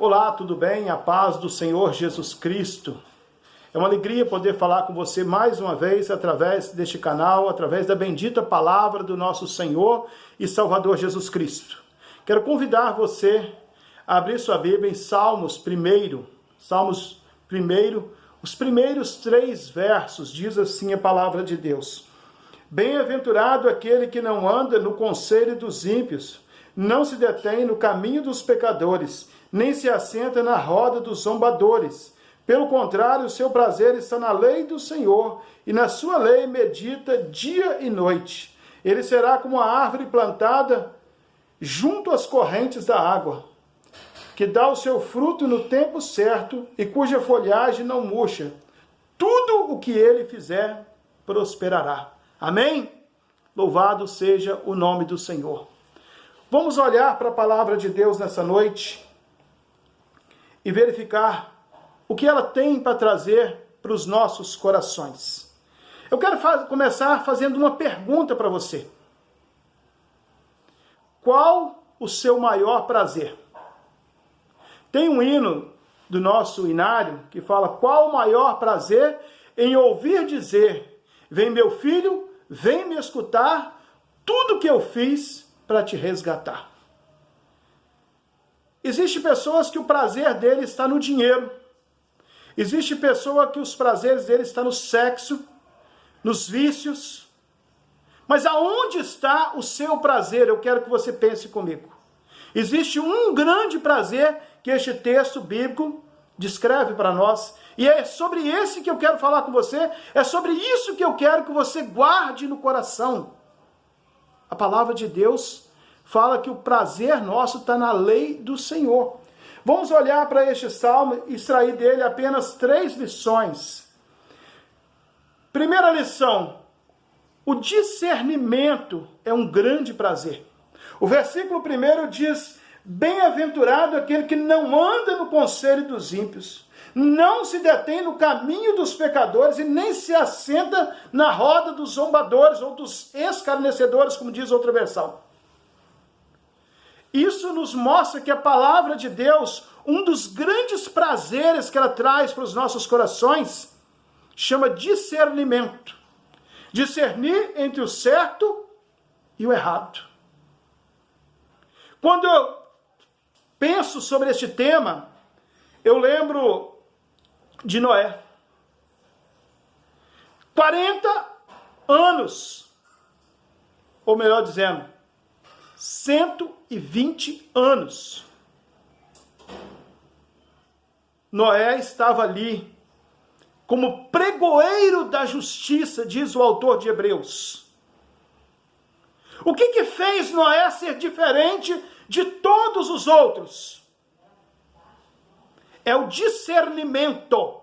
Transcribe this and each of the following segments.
Olá, tudo bem? A paz do Senhor Jesus Cristo. É uma alegria poder falar com você mais uma vez através deste canal, através da bendita palavra do nosso Senhor e Salvador Jesus Cristo. Quero convidar você a abrir sua Bíblia em Salmos 1, os primeiros 3 versos, diz assim a palavra de Deus. Bem-aventurado aquele que não anda no conselho dos ímpios, não se detém no caminho dos pecadores, nem se assenta na roda dos zombadores. Pelo contrário, o seu prazer está na lei do Senhor, e na sua lei medita dia e noite. Ele será como a árvore plantada junto às correntes da água, que dá o seu fruto no tempo certo e cuja folhagem não murcha. Tudo o que ele fizer prosperará. Amém? Louvado seja o nome do Senhor. Vamos olhar para a palavra de Deus nessa noite e verificar o que ela tem para trazer para os nossos corações. Eu quero começar fazendo uma pergunta para você. Qual o seu maior prazer? Tem um hino do nosso inário que fala: qual o maior prazer em ouvir dizer: vem meu filho, vem me escutar, tudo que eu fiz para te resgatar. Existem pessoas que o prazer dele está no dinheiro. Existe pessoa que os prazeres dele estão no sexo, nos vícios. Mas aonde está o seu prazer? Eu quero que você pense comigo. Existe um grande prazer que este texto bíblico descreve para nós. E é sobre esse que eu quero falar com você. É sobre isso que eu quero que você guarde no coração. A palavra de Deus fala que o prazer nosso está na lei do Senhor. Vamos olhar para este salmo e extrair dele apenas 3 lições. Primeira lição: o discernimento é um grande prazer. O versículo 1 diz: bem-aventurado aquele que não anda no conselho dos ímpios, não se detém no caminho dos pecadores e nem se assenta na roda dos zombadores ou dos escarnecedores, como diz outra versão. Isso nos mostra que a palavra de Deus, um dos grandes prazeres que ela traz para os nossos corações, chama discernimento. Discernir entre o certo e o errado. Quando eu penso sobre este tema, eu lembro de Noé. 40 anos, ou melhor dizendo, 120 anos. Noé estava ali como pregoeiro da justiça, diz o autor de Hebreus. O que fez Noé ser diferente de todos os outros? É o discernimento.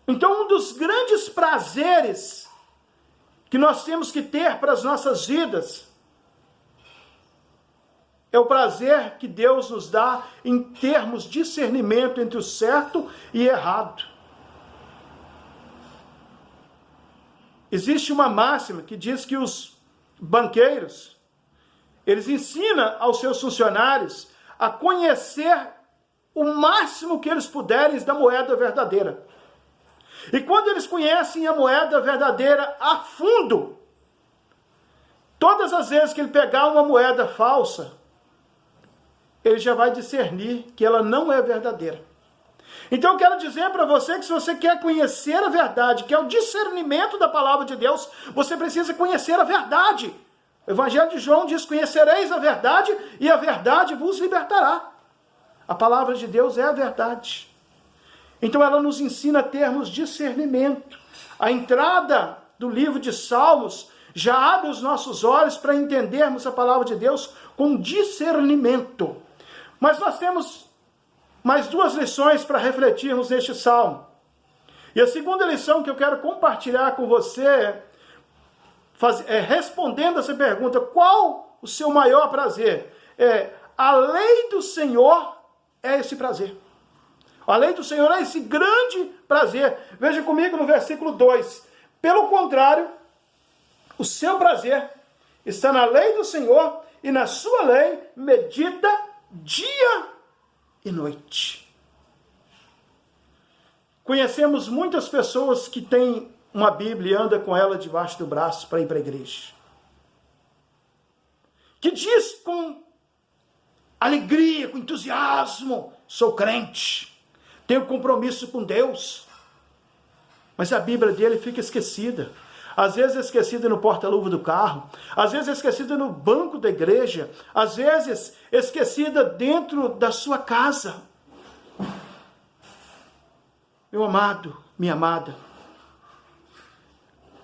Então, um dos grandes prazeres que nós temos que ter para as nossas vidas é o prazer que Deus nos dá em termos de discernimento entre o certo e errado. Existe uma máxima que diz que os banqueiros, eles ensinam aos seus funcionários a conhecer o máximo que eles puderem da moeda verdadeira. E quando eles conhecem a moeda verdadeira a fundo, todas as vezes que ele pegar uma moeda falsa, ele já vai discernir que ela não é verdadeira. Então eu quero dizer para você que se você quer conhecer a verdade, que é o discernimento da palavra de Deus, você precisa conhecer a verdade. O Evangelho de João diz: conhecereis a verdade e a verdade vos libertará. A palavra de Deus é a verdade. Então ela nos ensina a termos discernimento. A entrada do livro de Salmos já abre os nossos olhos para entendermos a palavra de Deus com discernimento. Mas nós temos mais 2 lições para refletirmos neste salmo. E a segunda lição que eu quero compartilhar com você é respondendo essa pergunta: qual o seu maior prazer? A lei do Senhor é esse prazer. A lei do Senhor é esse grande prazer. Veja comigo no versículo 2. Pelo contrário, o seu prazer está na lei do Senhor, e na sua lei medita dia e noite. Conhecemos muitas pessoas que têm uma Bíblia e andam com ela debaixo do braço para ir para a igreja. Que diz com alegria, com entusiasmo, sou crente, tenho compromisso com Deus. Mas a Bíblia dele fica esquecida. Às vezes esquecida no porta-luva do carro, às vezes esquecida no banco da igreja, às vezes esquecida dentro da sua casa. Meu amado, minha amada,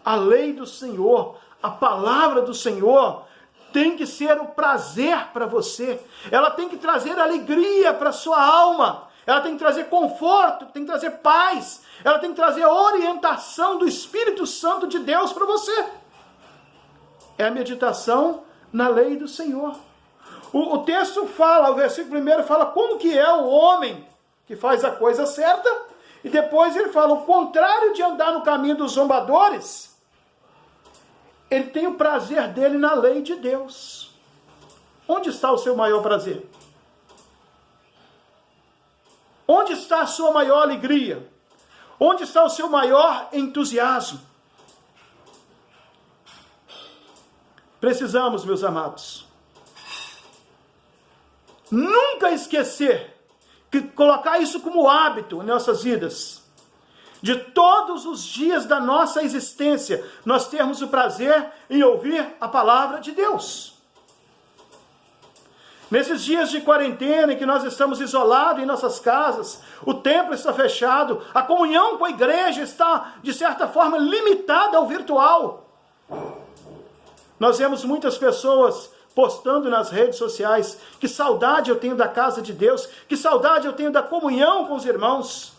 a lei do Senhor, a palavra do Senhor, tem que ser o prazer para você. Ela tem que trazer alegria para a sua alma. Ela tem que trazer conforto, tem que trazer paz. Ela tem que trazer orientação do Espírito Santo de Deus para você. É a meditação na lei do Senhor. O texto fala, o versículo 1 fala como que é o homem que faz a coisa certa. E depois ele fala, o contrário de andar no caminho dos zombadores, ele tem o prazer dele na lei de Deus. Onde está o seu maior prazer? Onde está a sua maior alegria? Onde está o seu maior entusiasmo? Precisamos, meus amados, nunca esquecer que colocar isso como hábito em nossas vidas. De todos os dias da nossa existência, nós termos o prazer em ouvir a palavra de Deus. Nesses dias de quarentena, em que nós estamos isolados em nossas casas, o templo está fechado, a comunhão com a igreja está, de certa forma, limitada ao virtual. Nós vemos muitas pessoas postando nas redes sociais, que saudade eu tenho da casa de Deus, que saudade eu tenho da comunhão com os irmãos.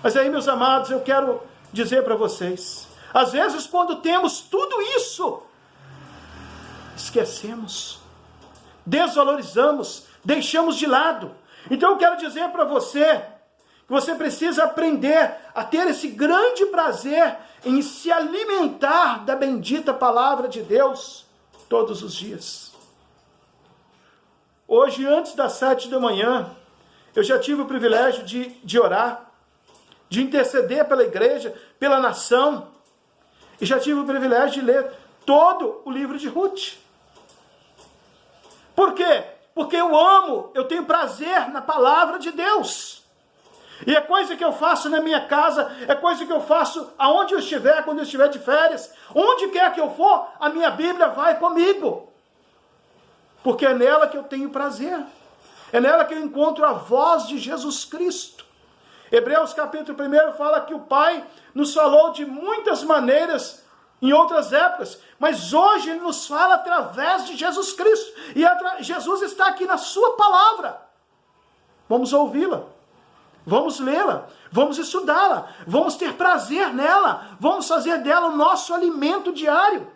Mas aí, meus amados, eu quero dizer para vocês, às vezes quando temos tudo isso, esquecemos, desvalorizamos, deixamos de lado. Então eu quero dizer para você, que você precisa aprender a ter esse grande prazer em se alimentar da bendita palavra de Deus, todos os dias. Hoje, antes das 7 da manhã, eu já tive o privilégio de orar, de interceder pela igreja, pela nação, e já tive o privilégio de ler todo o livro de Ruth. Por quê? Porque eu tenho prazer na palavra de Deus. E é coisa que eu faço na minha casa, é coisa que eu faço aonde eu estiver, quando eu estiver de férias. Onde quer que eu for, a minha Bíblia vai comigo. Porque é nela que eu tenho prazer. É nela que eu encontro a voz de Jesus Cristo. Hebreus capítulo 1 fala que o Pai nos falou de muitas maneiras em outras épocas, mas hoje Ele nos fala através de Jesus Cristo. E Jesus está aqui na sua palavra. Vamos ouvi-la. Vamos lê-la, vamos estudá-la, vamos ter prazer nela, vamos fazer dela o nosso alimento diário.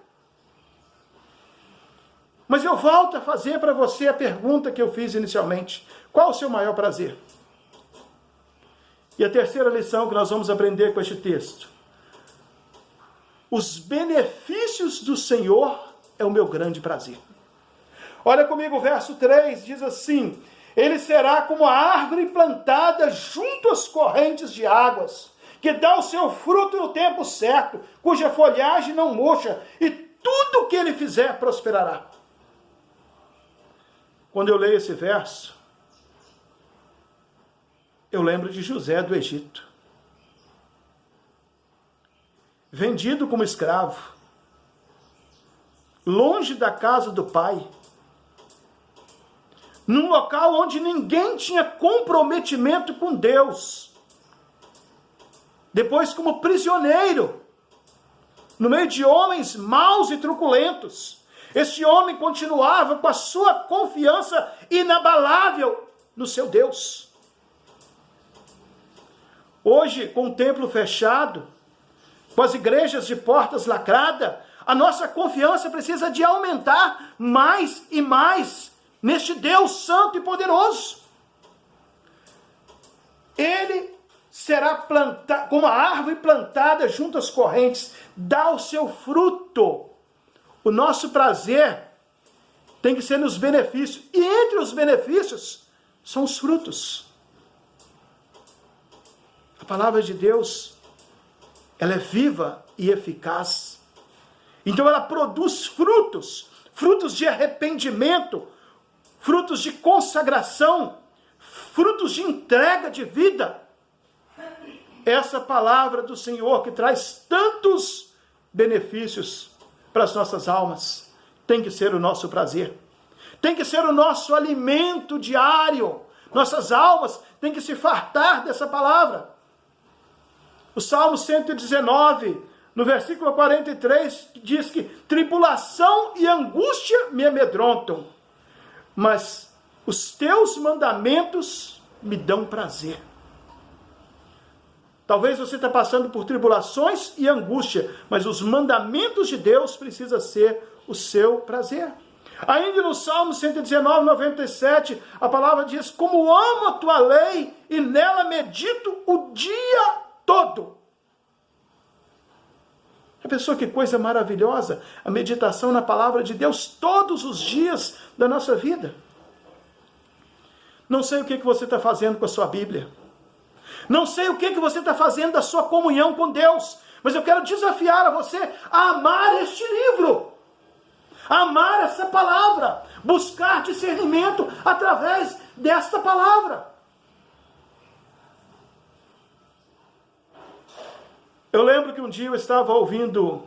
Mas eu volto a fazer para você a pergunta que eu fiz inicialmente. Qual o seu maior prazer? E a terceira lição que nós vamos aprender com este texto. Os benefícios do Senhor é o meu grande prazer. Olha comigo o verso 3, diz assim: ele será como a árvore plantada junto às correntes de águas, que dá o seu fruto no tempo certo, cuja folhagem não murcha, e tudo que ele fizer prosperará. Quando eu leio esse verso, eu lembro de José do Egito. Vendido como escravo, longe da casa do pai, num local onde ninguém tinha comprometimento com Deus. Depois, como prisioneiro, no meio de homens maus e truculentos, este homem continuava com a sua confiança inabalável no seu Deus. Hoje, com o templo fechado, com as igrejas de portas lacradas, a nossa confiança precisa de aumentar mais e mais neste Deus santo e poderoso. Ele será plantado, como a árvore plantada junto às correntes, dá o seu fruto. O nosso prazer tem que ser nos benefícios. E entre os benefícios são os frutos. A palavra de Deus, ela é viva e eficaz. Então ela produz frutos, frutos de arrependimento, frutos de consagração, frutos de entrega de vida. Essa palavra do Senhor que traz tantos benefícios para as nossas almas, tem que ser o nosso prazer, tem que ser o nosso alimento diário. Nossas almas têm que se fartar dessa palavra. O Salmo 119, no versículo 43, diz que tribulação e angústia me amedrontam, mas os teus mandamentos me dão prazer. Talvez você está passando por tribulações e angústia, mas os mandamentos de Deus precisam ser o seu prazer. Ainda no Salmo 119, 97, a palavra diz: como amo a tua lei e nela medito o dia todo. A pessoa, que coisa maravilhosa, a meditação na palavra de Deus todos os dias da nossa vida. Não sei o que você está fazendo com a sua Bíblia. Não sei o que você está fazendo da sua comunhão com Deus. Mas eu quero desafiar a você a amar este livro. A amar essa palavra. Buscar discernimento através desta palavra. Eu lembro que um dia eu estava ouvindo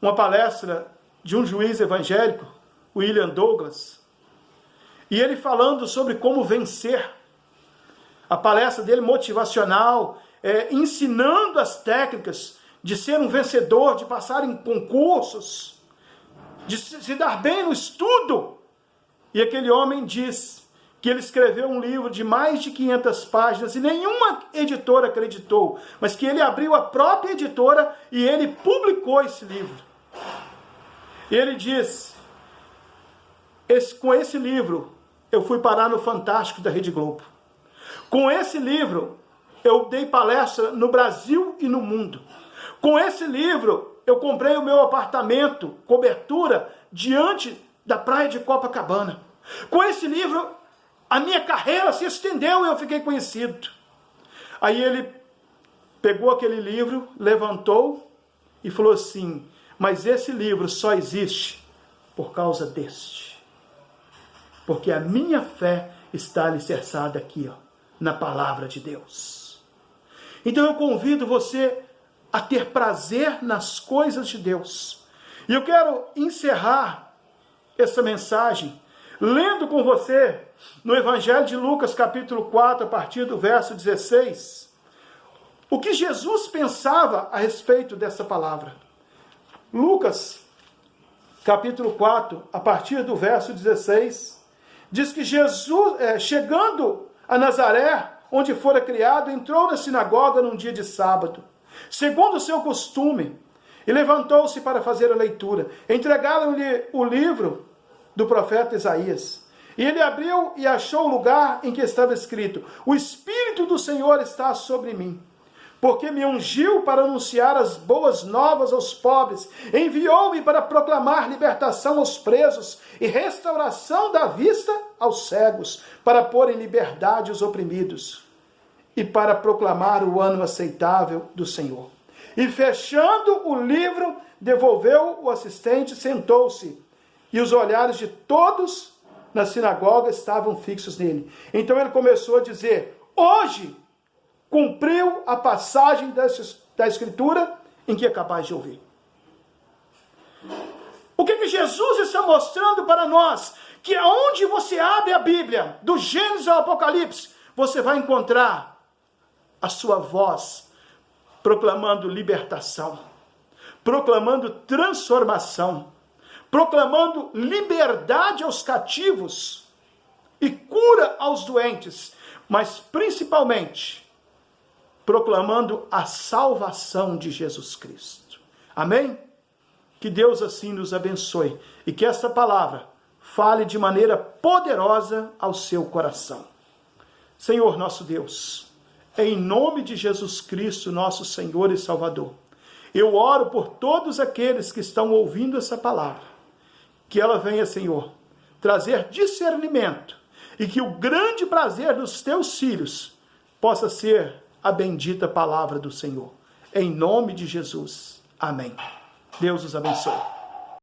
uma palestra de um juiz evangélico, William Douglas, e ele falando sobre como vencer. A palestra dele motivacional, ensinando as técnicas de ser um vencedor, de passar em concursos, de se dar bem no estudo. E aquele homem diz que ele escreveu um livro de mais de 500 páginas e nenhuma editora acreditou, mas que ele abriu a própria editora e ele publicou esse livro. E ele diz: com esse livro eu fui parar no Fantástico da Rede Globo. Com esse livro eu dei palestra no Brasil e no mundo. Com esse livro eu comprei o meu apartamento, cobertura, diante da praia de Copacabana. Com esse livro a minha carreira se estendeu e eu fiquei conhecido. Aí ele pegou aquele livro, levantou e falou assim: mas esse livro só existe por causa deste. Porque a minha fé está alicerçada aqui, na palavra de Deus. Então eu convido você a ter prazer nas coisas de Deus. E eu quero encerrar essa mensagem lendo com você no Evangelho de Lucas, capítulo 4, a partir do verso 16, o que Jesus pensava a respeito dessa palavra. Lucas, capítulo 4, a partir do verso 16, diz que Jesus, chegando a Nazaré, onde fora criado, entrou na sinagoga num dia de sábado, segundo o seu costume, e levantou-se para fazer a leitura. Entregaram-lhe o livro do profeta Isaías. E ele abriu e achou o lugar em que estava escrito: o Espírito do Senhor está sobre mim, porque me ungiu para anunciar as boas novas aos pobres, enviou-me para proclamar libertação aos presos e restauração da vista aos cegos, para pôr em liberdade os oprimidos e para proclamar o ano aceitável do Senhor. E fechando o livro, devolveu o assistente, sentou-se, e os olhares de todos na sinagoga estavam fixos nele. Então ele começou a dizer: hoje cumpriu a passagem da Escritura em que é capaz de ouvir. O que Jesus está mostrando para nós? Que aonde você abre a Bíblia, do Gênesis ao Apocalipse, você vai encontrar a sua voz proclamando libertação, proclamando transformação, proclamando liberdade aos cativos e cura aos doentes, mas principalmente proclamando a salvação de Jesus Cristo. Amém? Que Deus assim nos abençoe e que essa palavra fale de maneira poderosa ao seu coração. Senhor nosso Deus, em nome de Jesus Cristo, nosso Senhor e Salvador, eu oro por todos aqueles que estão ouvindo essa palavra, que ela venha, Senhor, trazer discernimento e que o grande prazer dos teus filhos possa ser a bendita palavra do Senhor. Em nome de Jesus. Amém. Deus os abençoe.